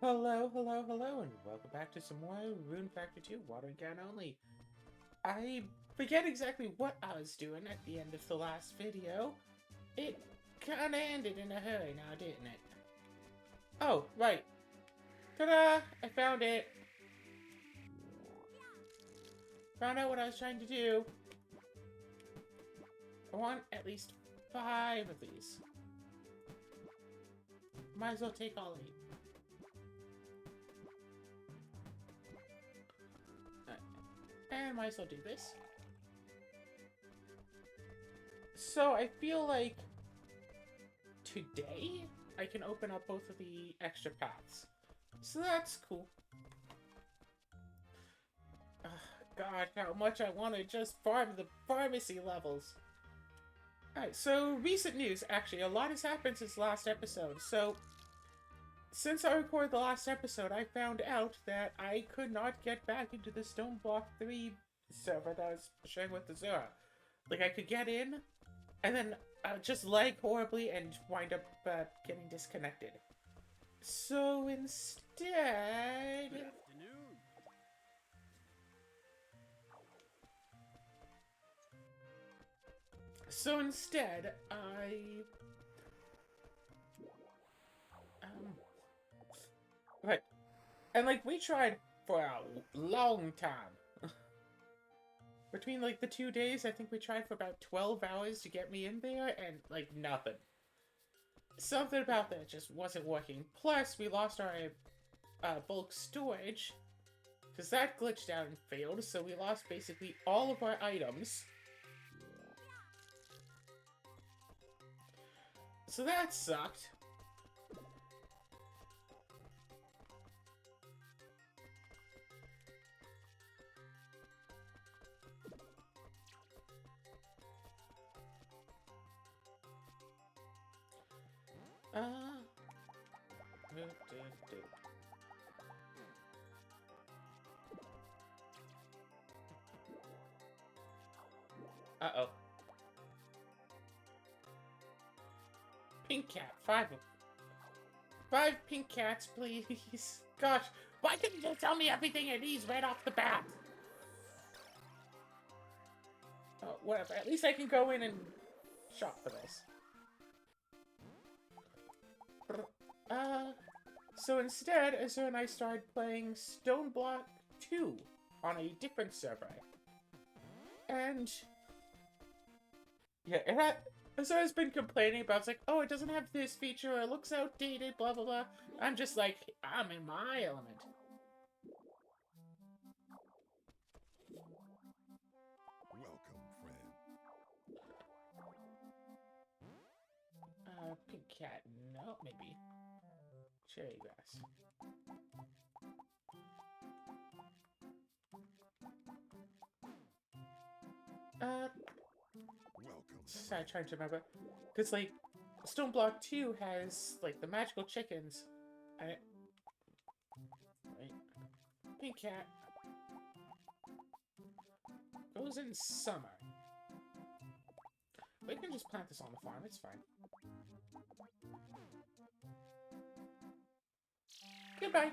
Hello, hello, hello, and welcome back to some more Rune Factor 2 Watering Can Only. I forget exactly what I was doing at the end of the last video. It kinda ended in a hurry now, didn't it? Oh, right. Ta-da! I found it! Found out what I was trying to do. I want at least 5 of these. Might as well take all 8. And might as well do this. So I feel like today I can open up both of the extra paths. So that's cool. God, how much I want to just farm the pharmacy levels. Alright, so recent news. Actually, a lot has happened since last episode. So, since I recorded the last episode, I found out that I could not get back into the Stone Block 3 server that I was sharing with Azura. Like, I could get in, and then just lag horribly and wind up getting disconnected. So instead... Good afternoon. So instead, right. And, like, we tried for a long time. Between, like, the 2 days, I think we tried for about 12 hours to get me in there, and, like, nothing. Something about that just wasn't working. Plus, we lost our bulk storage, because that glitched out and failed, so we lost basically all of our items. So that sucked. Uh... Uh-oh. Pink cat, 5 of 5 pink cats, please. Gosh, why couldn't you tell me everything it needs right off the bat? Oh, whatever. At least I can go in and shop for this. So instead, Azur and I started playing Stone Block 2 on a different server. And... yeah, and Azur has been complaining about, it's like, oh, it doesn't have this feature, it looks outdated, blah, blah, blah. I'm just like, I'm in my element. Welcome, friend. Pink cat, no, maybe. Cherry grass. Welcome. Sorry, trying to remember. Because, like, Stone Block 2 has, like, the magical chickens. Right. Pink cat. Goes in summer. We can just plant this on the farm, it's fine. Goodbye.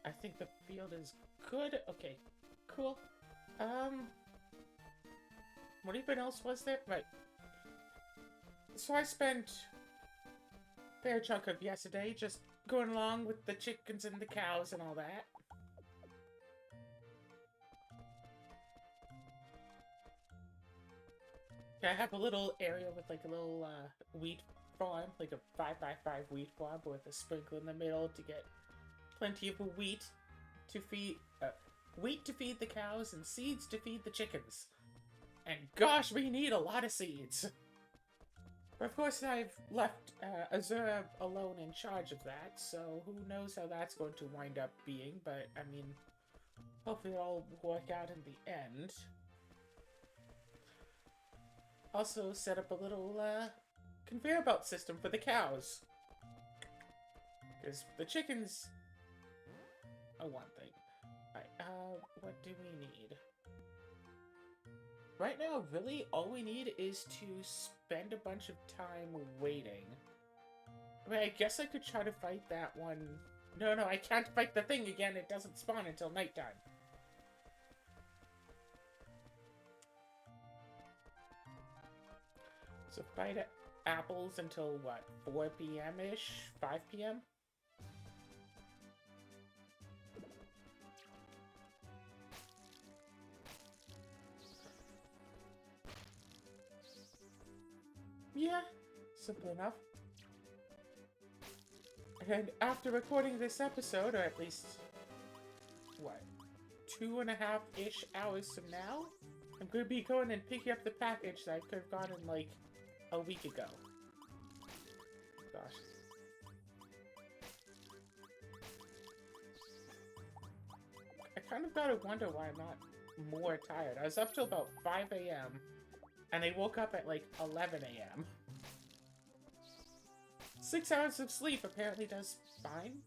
I think the field is good. Okay, cool. What even else was there? Right. So I spent a fair chunk of yesterday just going along with the chickens and the cows and all that. I have a little area with like a little wheat farm, like a 5x5 wheat farm with a sprinkle in the middle to get plenty of wheat to feed the cows and seeds to feed the chickens. And gosh, we need a lot of seeds. But of course, I've left Azura alone in charge of that, so who knows how that's going to wind up being, but I mean, hopefully it'll work out in the end. Also set up a little conveyor belt system for the cows. Because the chickens one thing. Alright, what do we need? Right now, really, all we need is to spend a bunch of time waiting. I mean, I guess I could try to fight that one. No, I can't fight the thing again. It doesn't spawn until nighttime. So fight apples until, what, 4 p.m.-ish? 5 p.m.? Yeah, simple enough. And after recording this episode, or at least, what, 2.5-ish hours from now, I'm going to be going and picking up the package that I could have gotten, like, a week ago. Gosh. I kind of gotta wonder why I'm not more tired. I was up till about 5 a.m. and I woke up at like 11 a.m. 6 hours of sleep apparently does fine.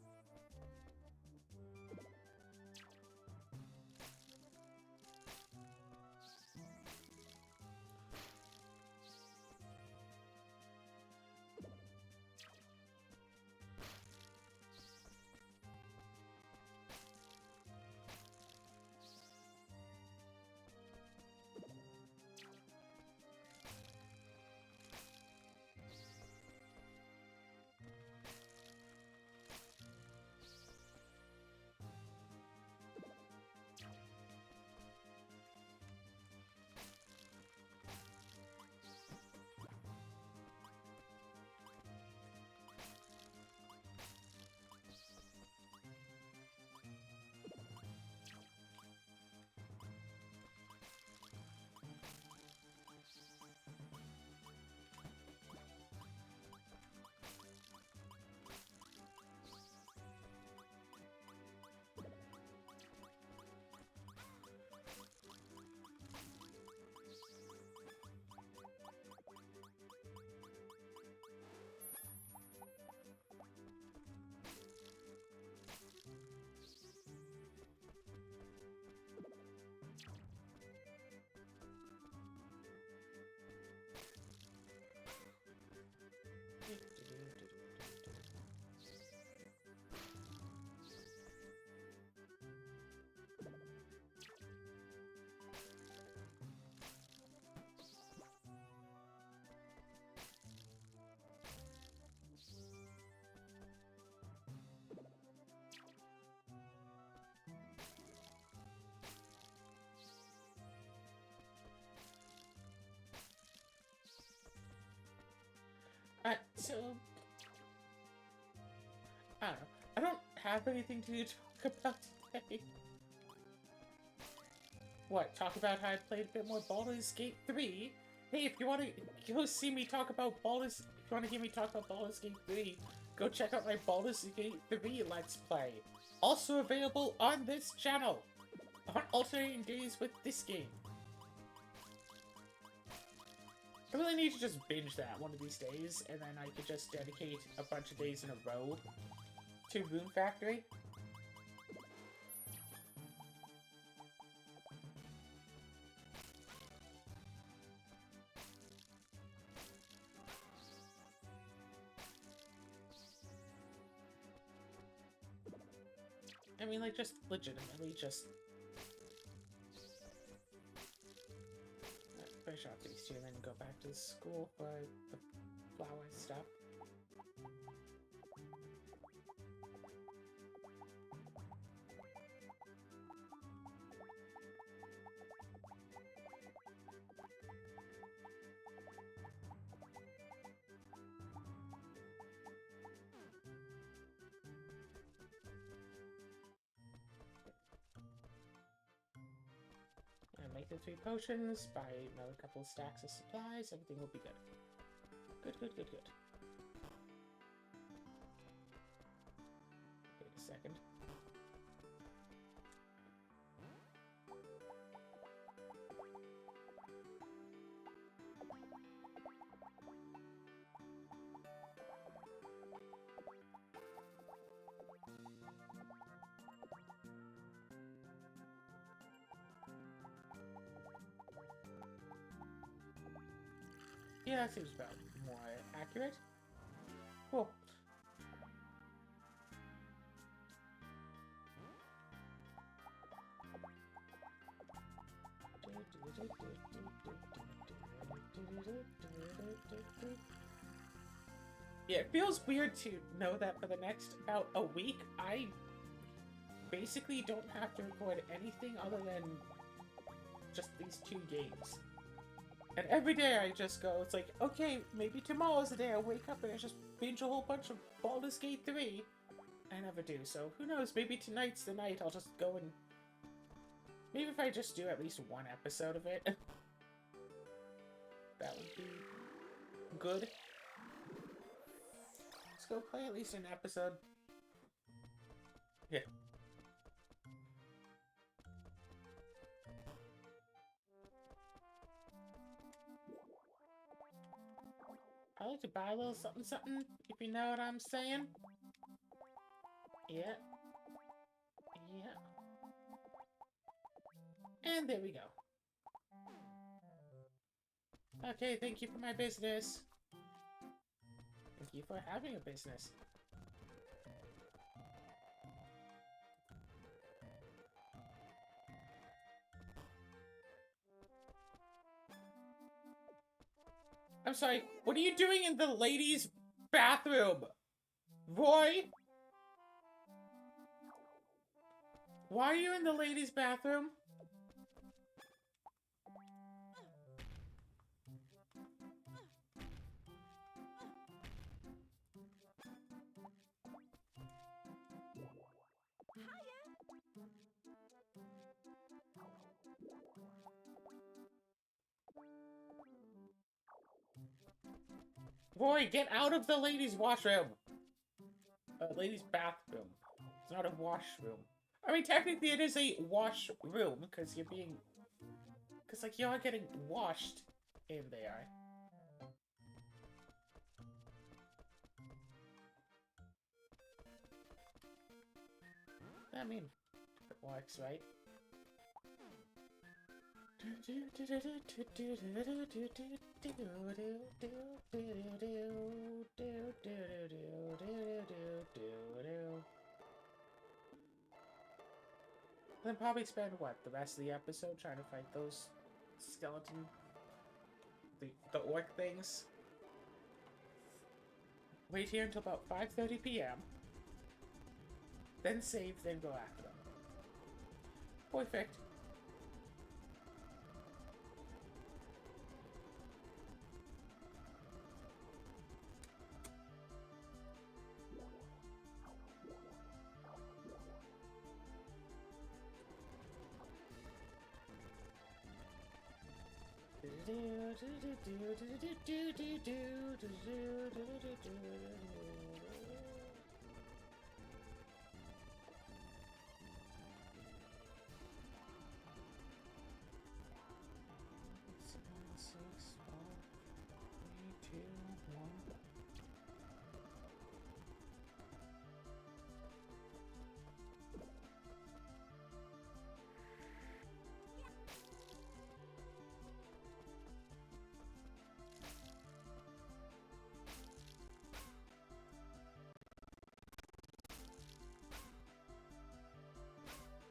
So I don't know. I don't have anything to talk about today. What? Talk about how I played a bit more Baldur's Gate 3? Hey, if you want to go see me talk about if you want to hear me talk about Baldur's Gate 3, go check out my Baldur's Gate 3 Let's Play. Also available on this channel, on alternating days with this game. I really need to just binge that one of these days, and then I could just dedicate a bunch of days in a row to Rune Factory. I mean, like, just legitimately just finish off these two and then go back to school for the flower stuff. Make the 3 potions, buy another couple of stacks of supplies, everything will be good. Good. Wait a second. Yeah, that seems about more accurate. Cool. Yeah, it feels weird to know that for the next about a week, I basically don't have to record anything other than just these 2 games. And every day I just go, it's like, okay, maybe tomorrow's the day I wake up and I just binge a whole bunch of Baldur's Gate 3. I never do, so who knows, maybe tonight's the night I'll just go and... Maybe if I just do at least 1 episode of it. That would be good. Let's go play at least an episode. Yeah. I like to buy a little something something, if you know what I'm saying. Yeah. Yeah. And there we go. Okay, thank you for my business. Thank you for having a business. I'm sorry, what are you doing in the ladies' bathroom? Roy? Why are you in the ladies' bathroom? Roy, get out of the ladies' washroom! Ladies' bathroom. It's not a washroom. I mean, technically it is a washroom, because you're being... Because, like, you are getting washed in there. I mean, it works, right? Then probably spend, what, the rest of the episode trying to fight those skeleton... the orc things? Wait here until about 5:30 p.m. Then save, then go after them. Perfect.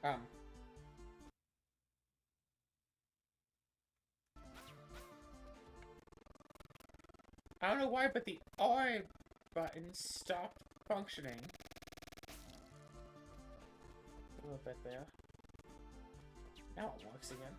Um. I don't know why, but the R button stopped functioning. A little bit there. Now it works again.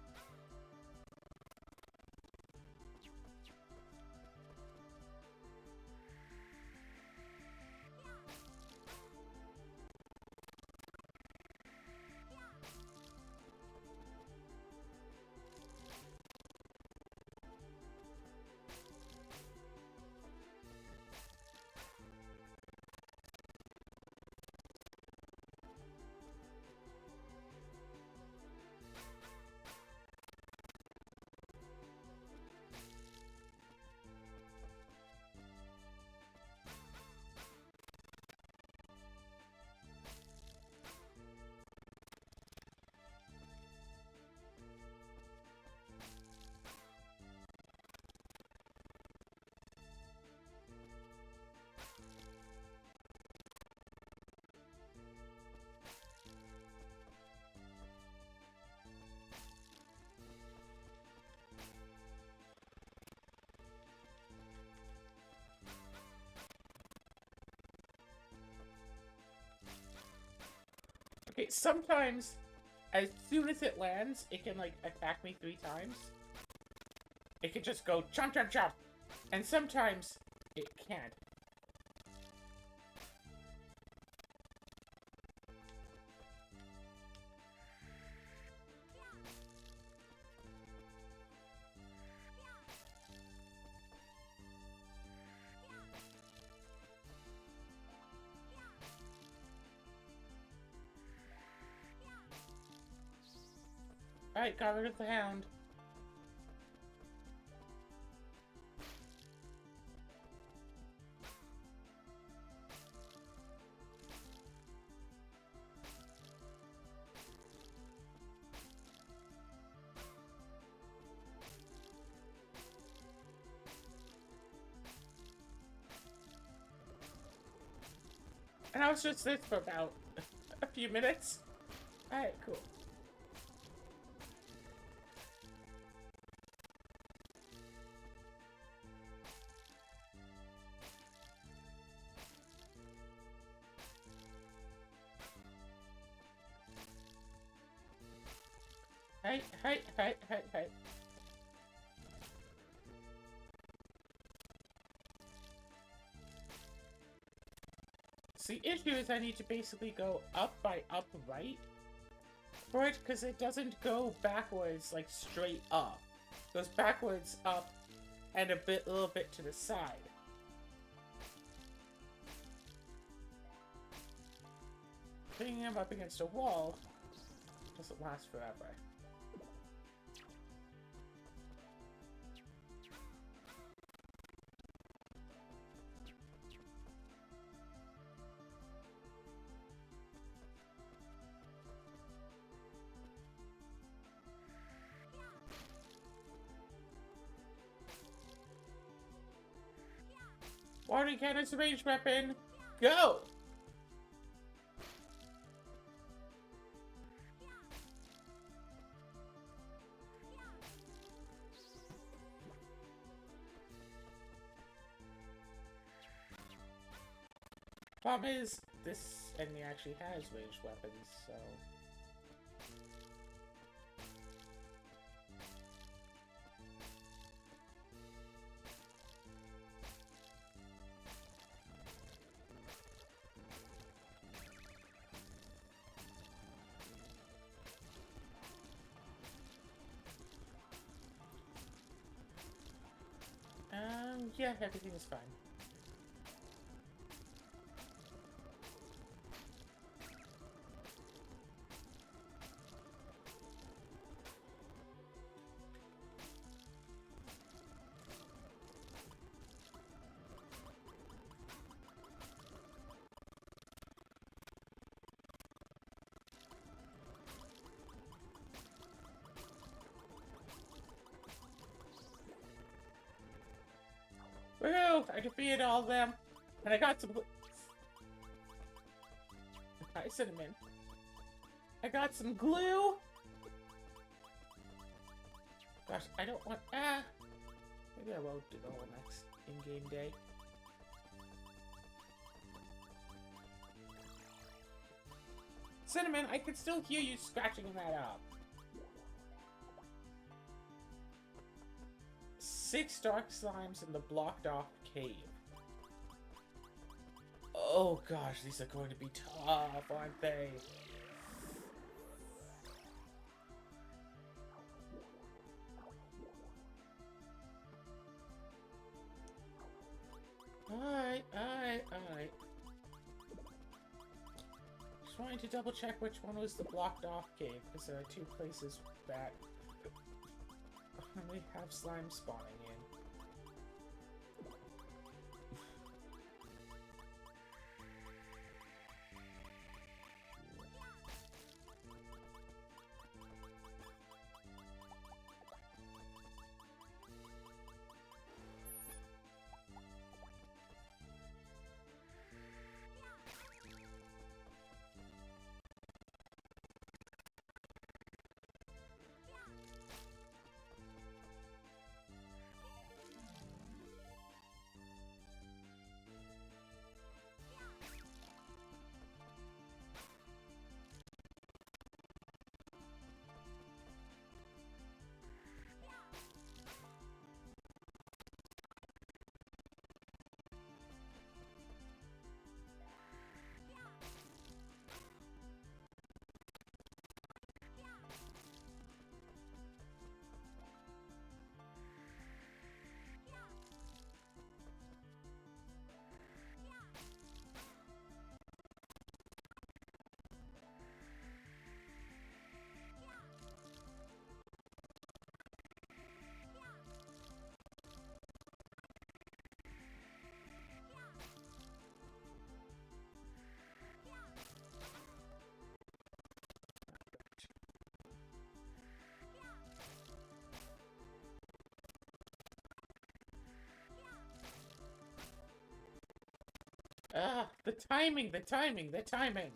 Okay, sometimes, as soon as it lands, it can, like, attack me 3 times. It can just go chomp, chomp, chomp. And sometimes, it can't. Alright, got rid of the hound. And I was just this for about a few minutes. Alright, cool. Hey. So the issue is I need to basically go up by upright for it, because it doesn't go backwards, like, straight up. It goes backwards, up, and a little bit to the side. Putting him up against a wall doesn't last forever. Water cannon's a ranged weapon. Go! Problem is, this enemy actually has ranged weapons, so... yeah, everything is fine. Woohoo! I defeated all of them, and I got some... Hi, Cinnamon. I got some glue! Gosh, I don't want... Maybe I won't do the whole next in-game day. Cinnamon, I can still hear you scratching that up. 6 dark slimes in the blocked off cave. Oh gosh, these are going to be tough, aren't they? Alright. Just wanting to double check which one was the blocked off cave, because there are 2 places that only have slime spawning in. The timing, the timing, the timing.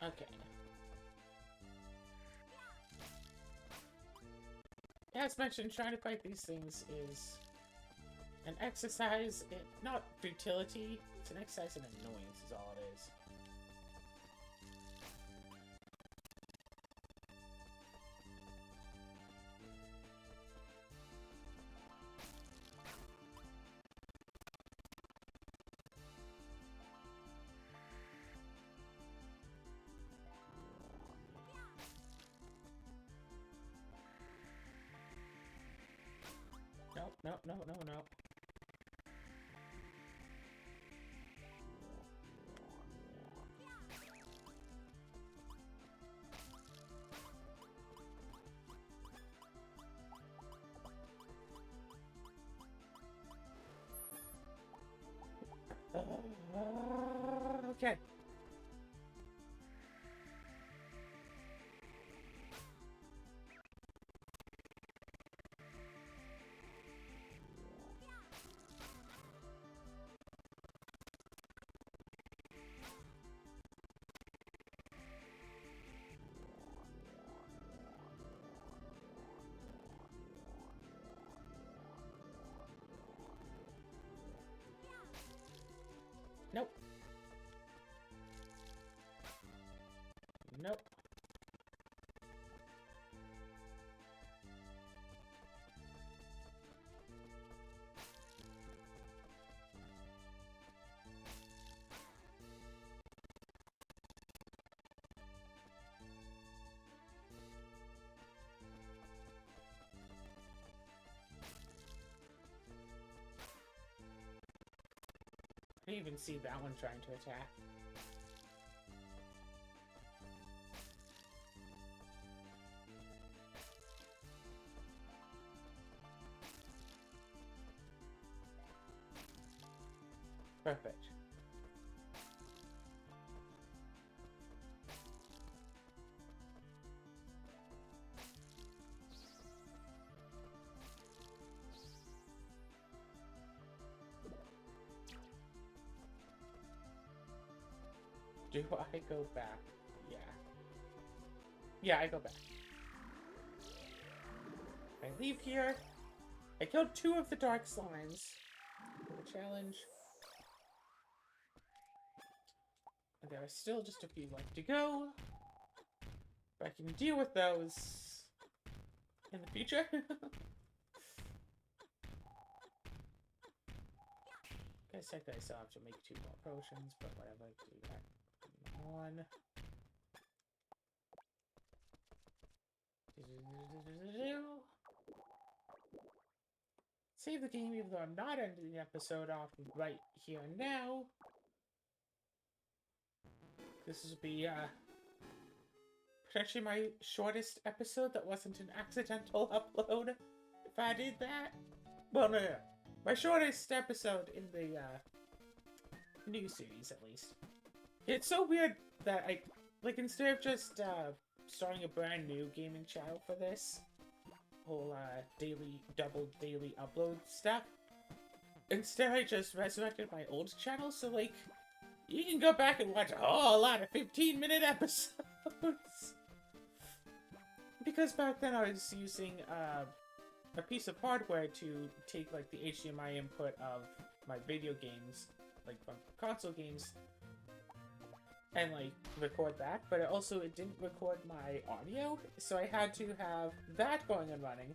Okay. As mentioned, trying to fight these things is an exercise in not futility, it's an exercise in annoyance is all it is. No, no, no, no, no. Okay. Nope. Nope. I didn't even see that one trying to attack. Perfect. Do I go back? Yeah. Yeah, I go back. I leave here. I killed 2 of the dark slimes. The challenge. And there are still just a few left to go. But I can deal with those in the future. Guess technically I still have to make 2 more potions, but whatever, do that. 1. Save the game even though I'm not ending the episode off right here and now. This will be potentially my shortest episode that wasn't an accidental upload. If I did that. Well, no. My shortest episode in the new series, at least. It's so weird that I, like, instead of just starting a brand new gaming channel for this whole double daily upload stuff, instead I just resurrected my old channel, so, like, you can go back and watch a whole lot of 15-minute episodes. Because back then I was using a piece of hardware to take like the HDMI input of my video games, like from console games, and like record that, but it didn't record my audio, so I had to have that going and running,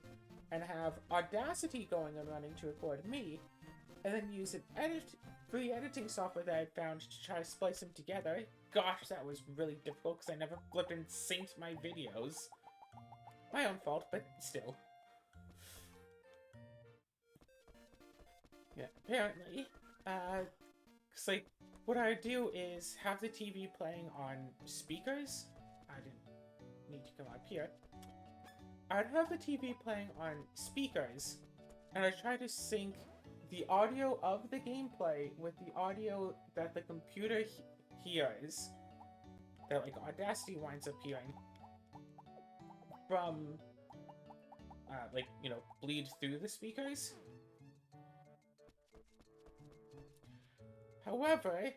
and have Audacity going and running to record me, and then use an free editing software that I found to try to splice them together. Gosh, that was really difficult because I never flipped and synced my videos. My own fault, but still. Yeah, apparently, cause like, what I do is have the TV playing on speakers. I didn't need to come up here. I'd have the TV playing on speakers, and I try to sync the audio of the gameplay with the audio that the computer hears, that like Audacity winds up hearing, from, like, you know, bleed through the speakers. However,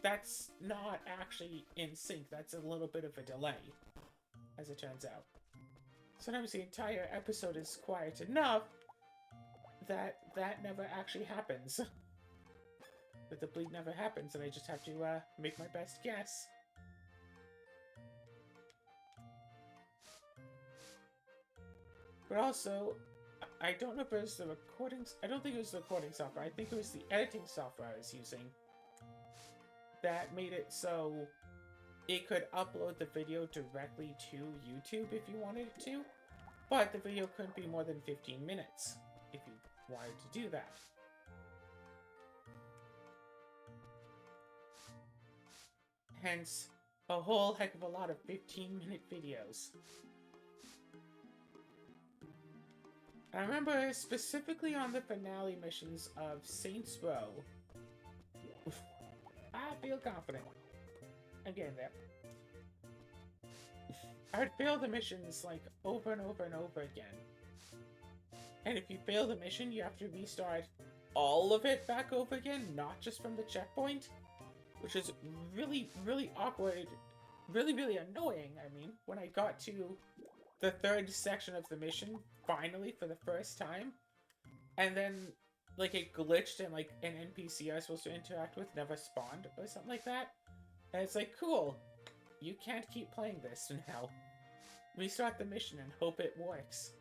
that's not actually in sync. That's a little bit of a delay, as it turns out. Sometimes the entire episode is quiet enough that never actually happens. That the bleed never happens, and I just have to make my best guess. But also, I don't know if it was the recordings. I don't think it was the recording software. I think it was the editing software I was using that made it so it could upload the video directly to YouTube if you wanted it to, but the video couldn't be more than 15 minutes if you wanted to do that. Hence, a whole heck of a lot of 15-minute videos. I remember specifically on the finale missions of Saints Row. I feel confident. I'm getting there. I would fail the missions like over and over and over again. And if you fail the mission, you have to restart all of it back over again, not just from the checkpoint. Which is really, really awkward. Really, really annoying, I mean, when I got to the third section of the mission, finally, for the first time, and then, like, it glitched and, like, an NPC I was supposed to interact with never spawned, or something like that. And it's like, cool, you can't keep playing this now. Restart the mission and hope it works.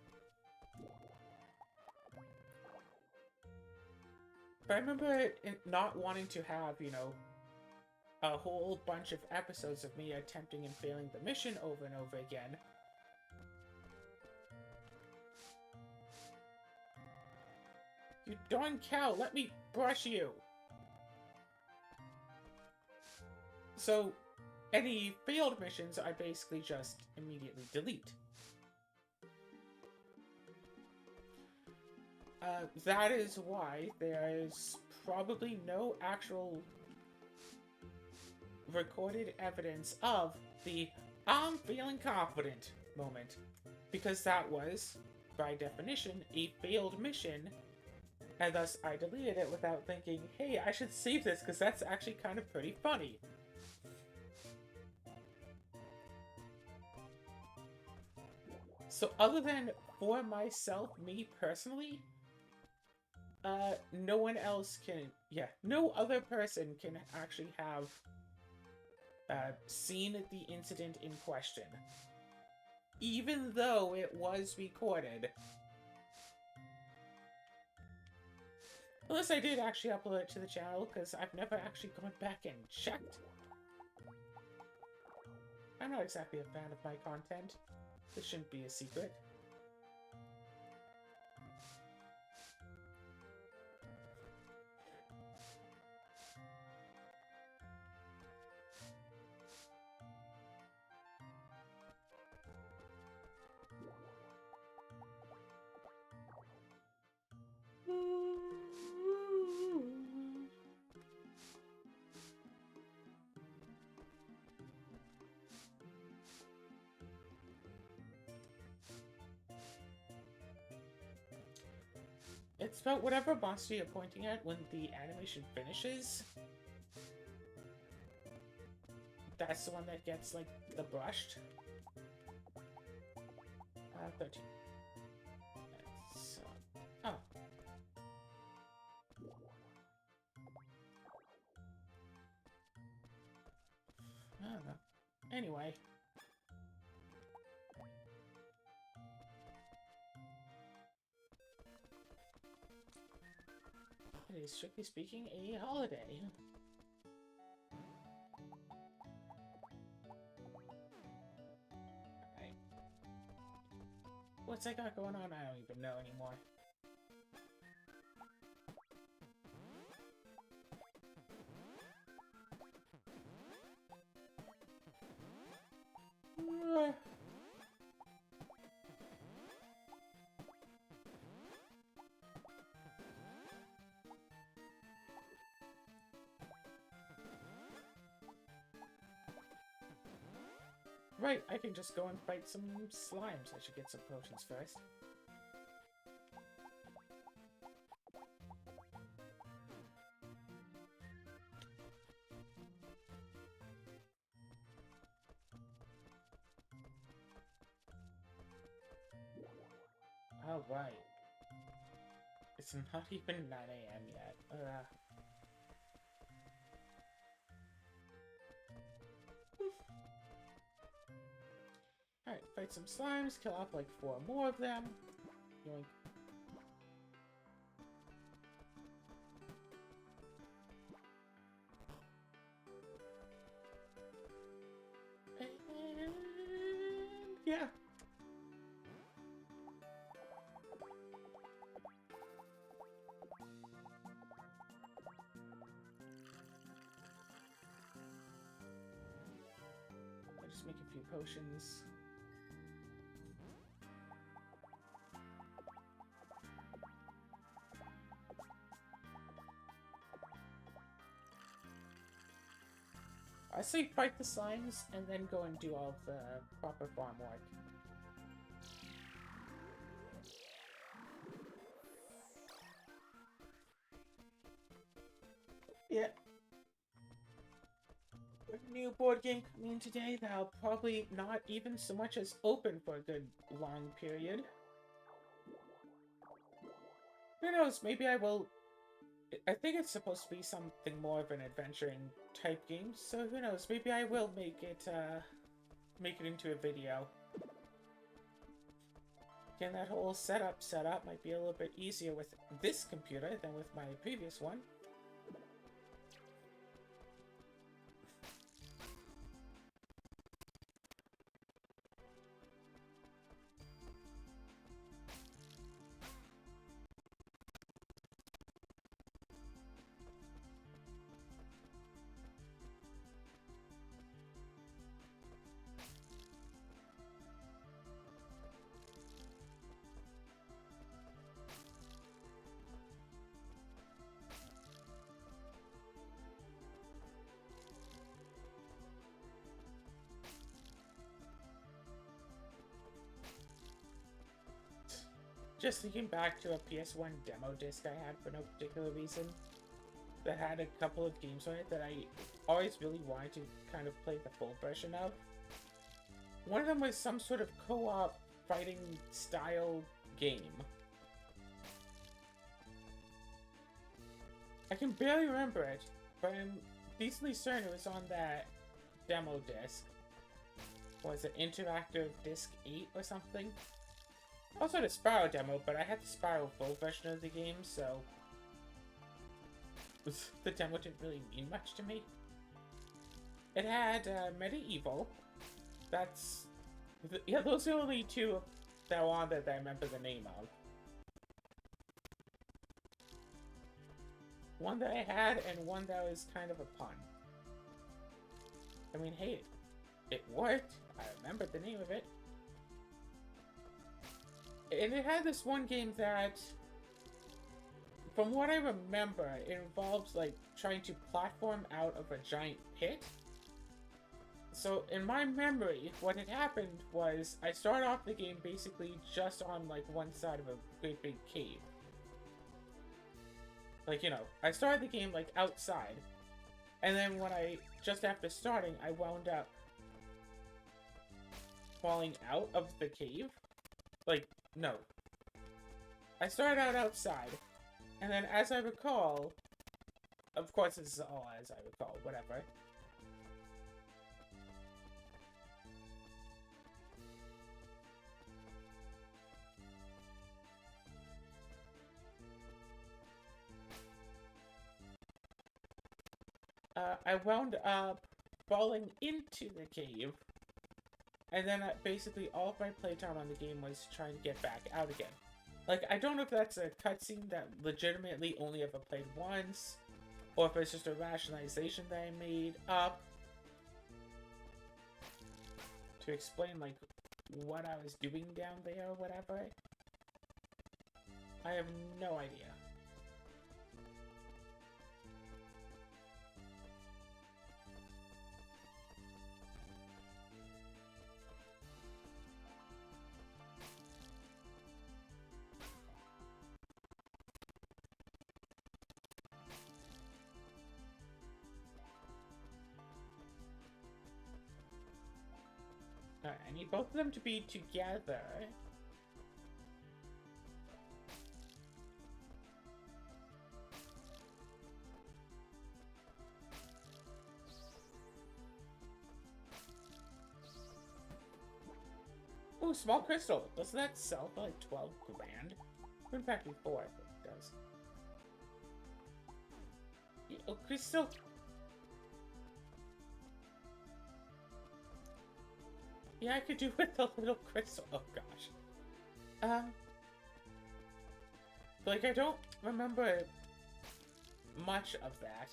But I remember not wanting to have, you know, a whole bunch of episodes of me attempting and failing the mission over and over again. You darn cow, let me brush you! So, any failed missions I basically just immediately delete. That is why there's probably no actual recorded evidence of the "I'm feeling confident" moment, because that was, by definition, a failed mission, and thus I deleted it without thinking, hey, I should save this because that's actually kind of pretty funny. So other than for myself, me personally, no one else can, no other person can actually have seen the incident in question. Even though it was recorded. Unless I did actually upload it to the channel, because I've never actually gone back and checked. I'm not exactly a fan of my content. This shouldn't be a secret. It's about whatever monster you're pointing at when the animation finishes. That's the one that gets, like, the brushed. 13. Anyway. It is, strictly speaking, a holiday. Alright. What's I got going on? I don't even know anymore. Right, I can just go and fight some slimes. I should get some potions first. Alright. It's not even 9 AM yet. Alright, fight some slimes, kill off like 4 more of them. Yoink. And yeah. I'll just make a few potions. I say fight the slimes and then go and do all the proper farm work. Yeah. A new board game coming in today that'll probably not even so much as open for a good long period. Who knows, maybe I will... I think it's supposed to be something more of an adventuring type game, so who knows, maybe I will make it into a video. Again, that whole setup might be a little bit easier with this computer than with my previous one. Just thinking back to a PS1 demo disc I had for no particular reason, that had a couple of games on it that I always really wanted to kind of play the full version of. One of them was some sort of co-op fighting style game. I can barely remember it, but I'm decently certain it was on that demo disc. Was it Interactive Disc 8 or something? Also the Sparrow demo, but I had the Sparrow full version of the game, so the demo didn't really mean much to me. It had Medieval. That's... yeah, those are the only two that were on there that I remember the name of. One that I had, and one that was kind of a pun. I mean, hey, it worked. I remembered the name of it. And it had this one game that, from what I remember, it involves, like, trying to platform out of a giant pit. So, in my memory, what had happened was, I started off the game basically just on, like, one side of a great big cave. Like, you know, I started the game, like, outside. And then when just after starting, I wound up falling out of the cave. Like, no. I started out outside, and then as I recall, of course this is all as I recall, whatever. I wound up falling into the cave, and then basically all of my playtime on the game was trying to get back out again. Like, I don't know if that's a cutscene that legitimately only ever played once, or if it's just a rationalization that I made up to explain, like, what I was doing down there or whatever. I have no idea. Alright, I need both of them to be together. Ooh, small crystal. Doesn't that sell for like 12 grand? In fact, before I think it does. Oh, crystal. Yeah, I could do with a little crystal. Oh gosh. Like, I don't remember much of that.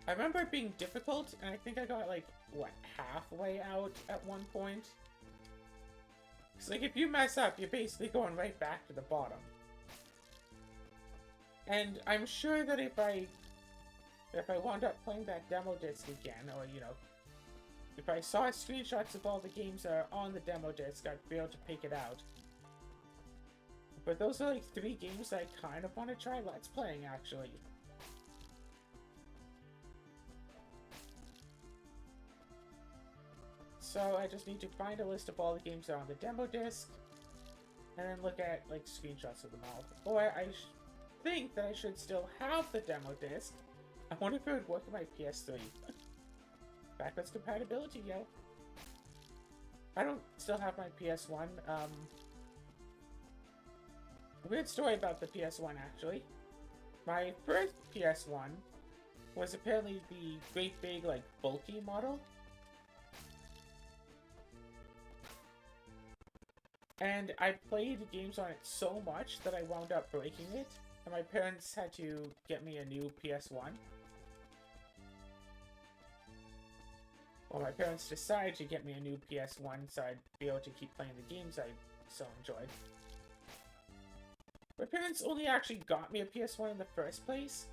I remember it being difficult, and I think I got like, what, halfway out at one point? It's like, if you mess up, you're basically going right back to the bottom. And I'm sure that if I wound up playing that demo disc again, or, you know, if I saw screenshots of all the games that are on the demo disc, I'd be able to pick it out. But those are like 3 games that I kind of want to try Let's Playing, actually. So I just need to find a list of all the games that are on the demo disc, and then look at, like, screenshots of them all. Or I think that I should still have the demo disc. I wonder if it would work on my PS3. Backwards compatibility, yo. I don't still have my PS1. Weird story about the PS1, actually. My first PS1 was apparently the great big, like, bulky model. And I played games on it so much that I wound up breaking it. And my parents had to get me a new PS1. Well, my parents decided to get me a new PS1 so I'd be able to keep playing the games I so enjoyed. My parents only actually got me a PS1 in the first place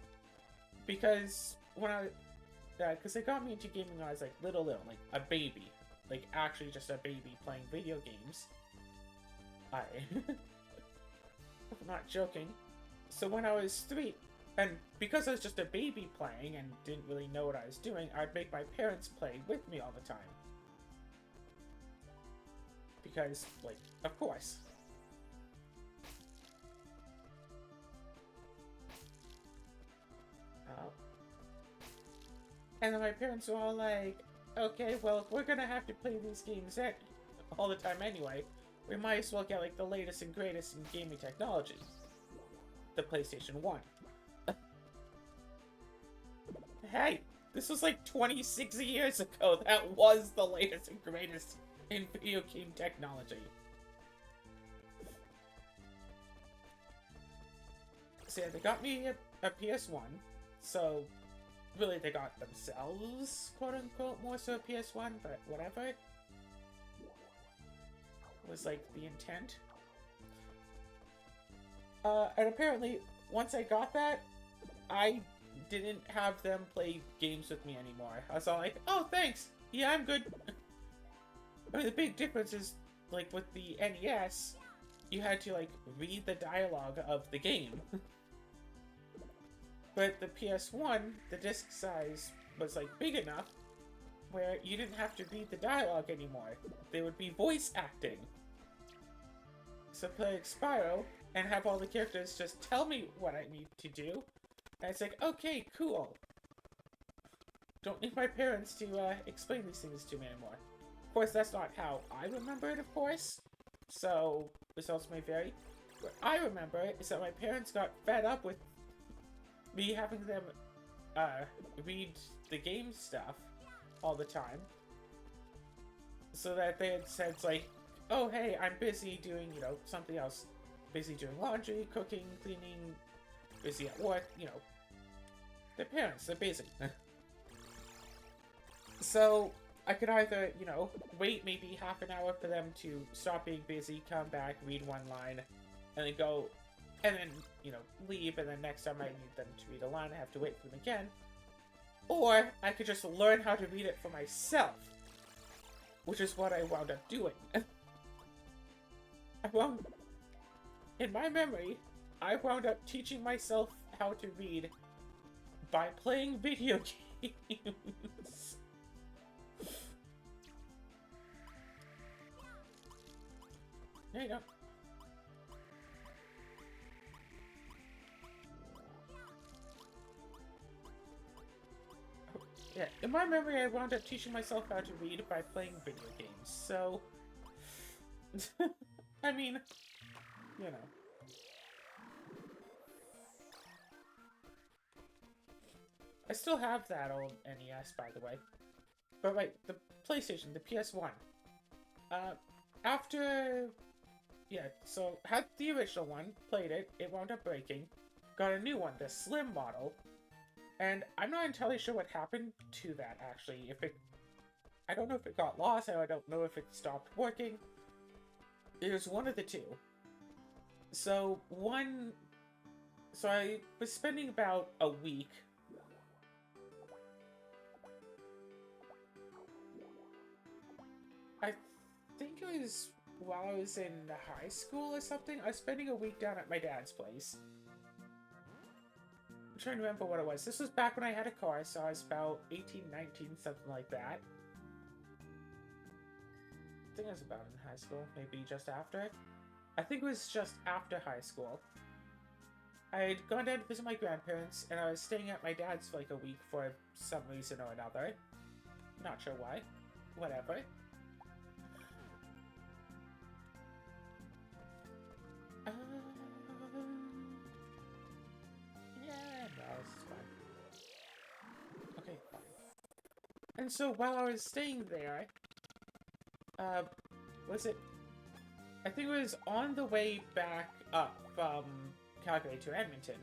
because because they got me into gaming when I was like little, like a baby. Like, actually just a baby playing video games. I'm not joking. So when I was 3, and because I was just a baby playing and didn't really know what I was doing, I'd make my parents play with me all the time. Because, like, of course. And then my parents were all like, okay, well, if we're gonna have to play these games all the time anyway, we might as well get, like, the latest and greatest in gaming technology. The PlayStation 1. Hey, this was like 26 years ago. That was the latest and greatest in video game technology. So yeah, they got me a PS1. So, really, they got themselves, quote-unquote, more so a PS1, but whatever. Was like the intent. And apparently, once I got that, I didn't have them play games with me anymore. I was all like, oh, thanks! Yeah, I'm good. I mean, the big difference is, like, with the NES, you had to, like, read the dialogue of the game. But the PS1, the disc size was, like, big enough where you didn't have to read the dialogue anymore. They would be voice acting. So play Spyro and have all the characters just tell me what I need to do. And it's like, okay, cool. Don't need my parents to explain these things to me anymore. Of course, that's not how I remember it, of course. So, results may vary. What I remember is that my parents got fed up with me having them read the game stuff all the time. So that they had said, like, oh, hey, I'm busy doing, you know, something else. Busy doing laundry, cooking, cleaning, busy at work, you know. They're parents, they're busy. So, I could either, you know, wait maybe half an hour for them to stop being busy, come back, read one line, and then go, and then, you know, leave, and then next time I need them to read a line, I have to wait for them again. Or, I could just learn how to read it for myself. Which is what I wound up doing. In my memory, I wound up teaching myself how to read by playing video games. There you go. Yeah, in my memory, I wound up teaching myself how to read by playing video games, so... I mean, you know. I still have that old NES, by the way. But right, the PlayStation, the PS1. After... Yeah, so had the original one, played it, it wound up breaking. Got a new one, the Slim model. And I'm not entirely sure what happened to that, actually. If it... I don't know if it got lost, I don't know if it stopped working. It was one of the two. So, So I was spending about a week... I think it was while I was in high school or something. I was spending a week down at my dad's place. I'm trying to remember what it was. This was back when I had a car, so I was about 18, 19, something like that. I think I was about in high school, maybe just after. I think it was just after high school. I had gone down to visit my grandparents, and I was staying at my dad's for like a week for some reason or another. Not sure why. Whatever. And so while I was staying there, was it? I think it was on the way back up from Calgary to Edmonton.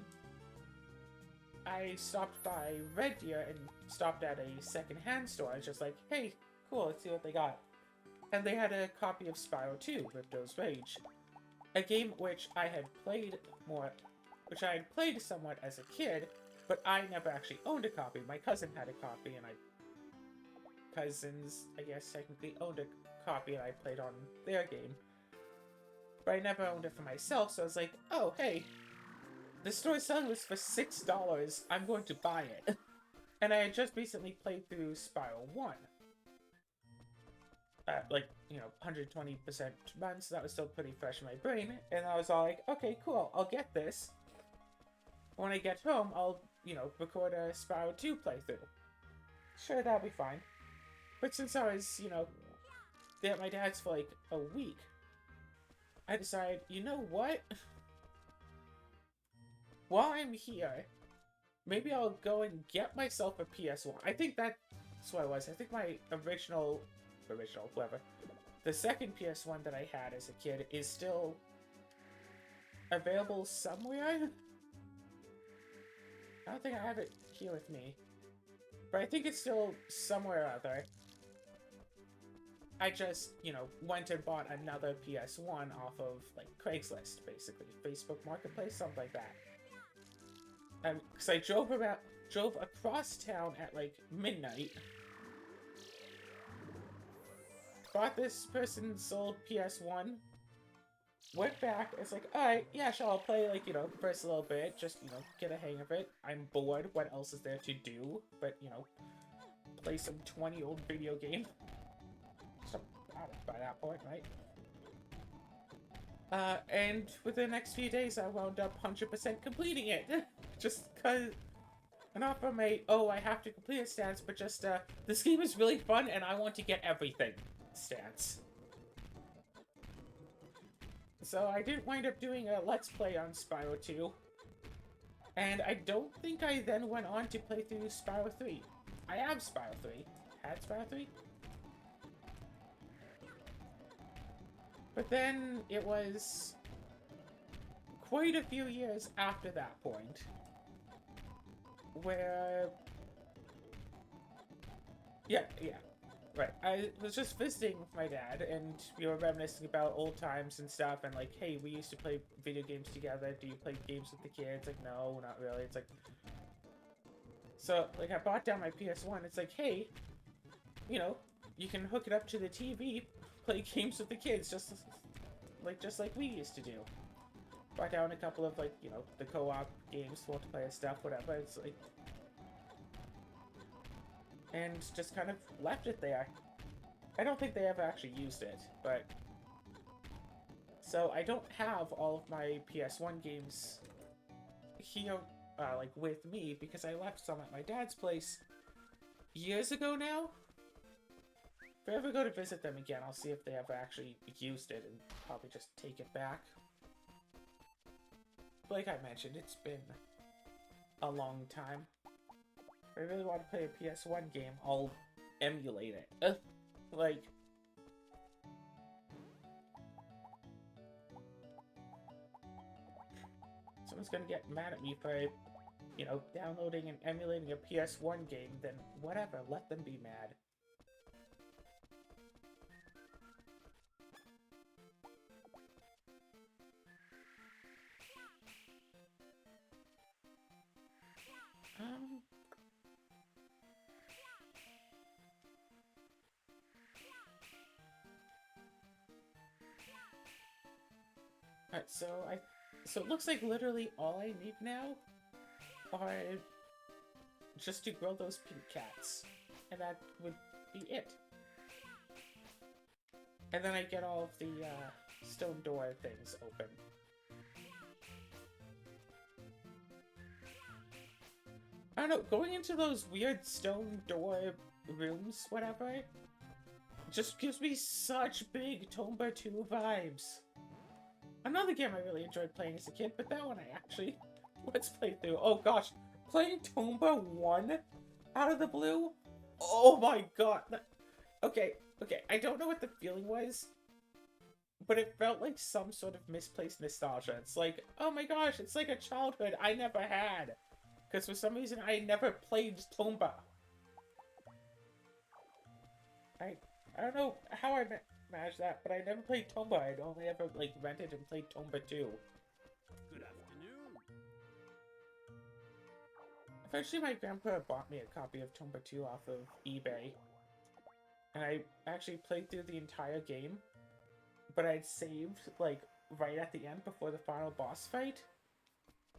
I stopped by Red Deer and stopped at a second-hand store. I was just like, hey, cool, let's see what they got. And they had a copy of Spyro 2, Ripto's Rage. A game which I had played somewhat as a kid, but I never actually owned a copy. My cousin had a copy, and cousins, I guess, technically owned a copy, and I played on their game. But I never owned it for myself, so I was like, oh, hey, the store selling this for $6, I'm going to buy it. And I had just recently played through Spyro 1. Like, you know, 120% run, so that was still pretty fresh in my brain. And I was all like, okay, cool, I'll get this. When I get home, I'll, you know, record a Spyro 2 playthrough. Sure, that'll be fine. But since I was, you know, there at my dad's for like a week, I decided, you know what? While I'm here, maybe I'll go and get myself a PS1. I think that's what it was. I think my original, whatever, the second PS1 that I had as a kid is still available somewhere. I don't think I have it here with me. But I think it's still somewhere or other. I just, you know, went and bought another PS1 off of, like, Craigslist, basically. Facebook Marketplace, something like that. Because I drove across town at, like, midnight. Bought this person's old PS1. Went back, it's like, alright, yeah, sure, I'll play, like, you know, first a little bit, just, you know, get a hang of it. I'm bored, what else is there to do? But, you know, play some 20-year-old video game. So, by that point, right? And within the next few days, I wound up 100% completing it. Just cause, not from a, oh, I have to complete a stance, but just, this game is really fun and I want to get everything stance. So I didn't wind up doing a Let's Play on Spyro 2. And I don't think I then went on to play through Spyro 3. I have Spyro 3. Had Spyro 3? But then it was quite a few years after that point where... Yeah. Right. I was just visiting with my dad, and we were reminiscing about old times and stuff, and like, hey, we used to play video games together. Do you play games with the kids? Like, no, not really. It's like... So, like, I bought down my PS1. It's like, hey, you know, you can hook it up to the TV, play games with the kids, just like we used to do. Brought down a couple of, like, you know, the co-op games, multiplayer stuff, whatever. It's like... And just kind of left it there. I don't think they ever actually used it, but... So I don't have all of my PS1 games here, like, with me, because I left some at my dad's place years ago now. If I ever go to visit them again, I'll see if they ever actually used it, and probably just take it back. But like I mentioned, it's been a long time. If I really want to play a PS1 game, I'll emulate it. Like... Someone's gonna get mad at me for, you know, downloading and emulating a PS1 game, then whatever, let them be mad. Alright, so it looks like literally all I need now are just to grow those pink cats. And that would be it. And then I get all of the stone door things open. I don't know, going into those weird stone door rooms, whatever, just gives me such big Tomba 2 vibes. Another game I really enjoyed playing as a kid, but that one I actually... Let's play through. Oh gosh, playing Tomba 1 out of the blue? Oh my god. Okay, I don't know what the feeling was, but it felt like some sort of misplaced nostalgia. It's like, oh my gosh, it's like a childhood I never had. Because for some reason I never played Tomba. I don't know how I managed that, but I never played Tomba. I'd only ever, like, rented and played Tomba 2. Good afternoon. Eventually my grandpa bought me a copy of Tomba 2 off of eBay. And I actually played through the entire game. But I'd saved, like, right at the end before the final boss fight.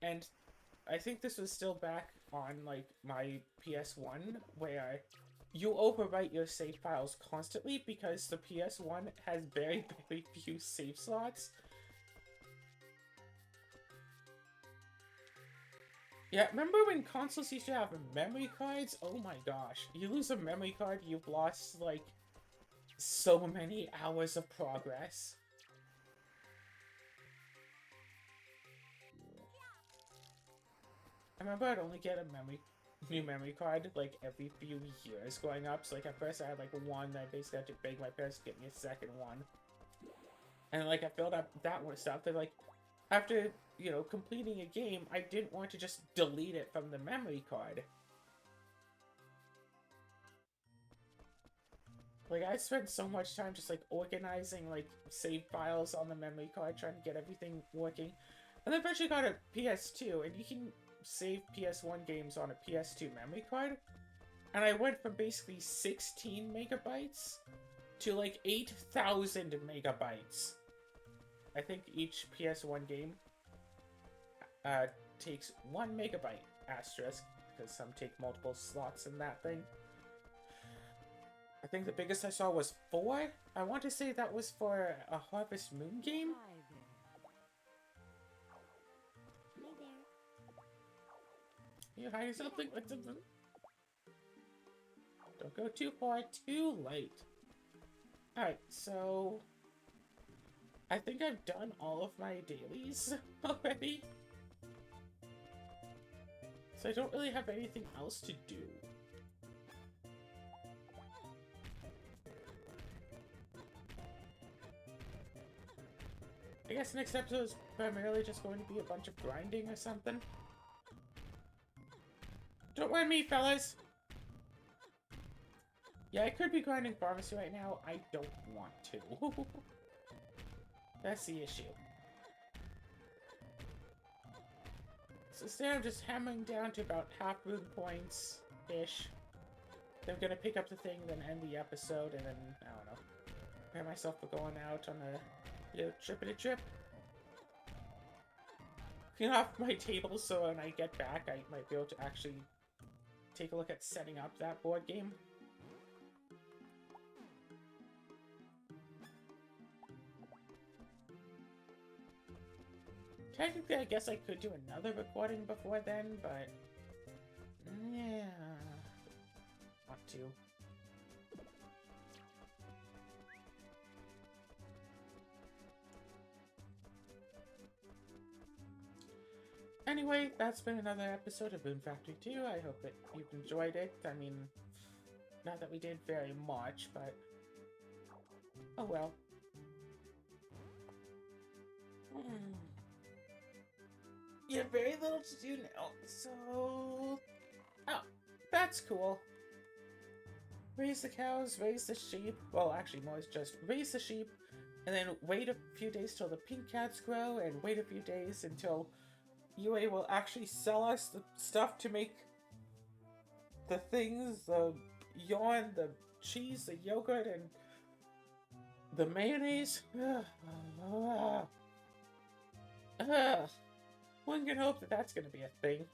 And I think this was still back on, like, my PS1, where you overwrite your save files constantly because the PS1 has very, very few save slots. Yeah, remember when consoles used to have memory cards? Oh my gosh. You lose a memory card, you've lost, like, so many hours of progress. I remember I'd only get a new memory card, like, every few years growing up. So, like, at first I had, like, one, then I basically had to beg my parents to get me a second one. And, like, I filled up that one stuff. Then, like, after, you know, completing a game, I didn't want to just delete it from the memory card. Like, I spent so much time just, like, organizing, like, save files on the memory card, trying to get everything working. And then eventually got a PS2, and you can save PS1 games on a PS2 memory card. And I went from basically 16 megabytes to, like, 8,000 megabytes. I think each PS1 game takes 1 megabyte asterisk, because some take multiple slots in that thing. I think the biggest I saw was 4. I want to say that was for a Harvest Moon game. You hiding something? Like something? Don't go too far, too late. Alright, so I think I've done all of my dailies already. So I don't really have anything else to do. I guess next episode is primarily just going to be a bunch of grinding or something. Don't mind me, fellas! Yeah, I could be grinding pharmacy right now. I don't want to. That's the issue. So instead I'm just hammering down to about half Rune points-ish. Then I'm gonna pick up the thing, then end the episode, and then, I don't know, prepare myself for going out on a little trippity-trip. Clean off my table so when I get back I might be able to actually take a look at setting up that board game. Technically, I guess I could do another recording before then, but yeah, want to. Anyway, that's been another episode of Boom Factory 2. I hope that you've enjoyed it. I mean, not that we did very much, but oh well. You have very little to do now, so... Oh, that's cool. Raise the cows, raise the sheep. Well, actually, more is just raise the sheep, and then wait a few days till the pink cats grow, and wait a few days until UA will actually sell us the stuff to make the things, the yarn, the cheese, the yogurt, and the mayonnaise. One can hope that that's going to be a thing.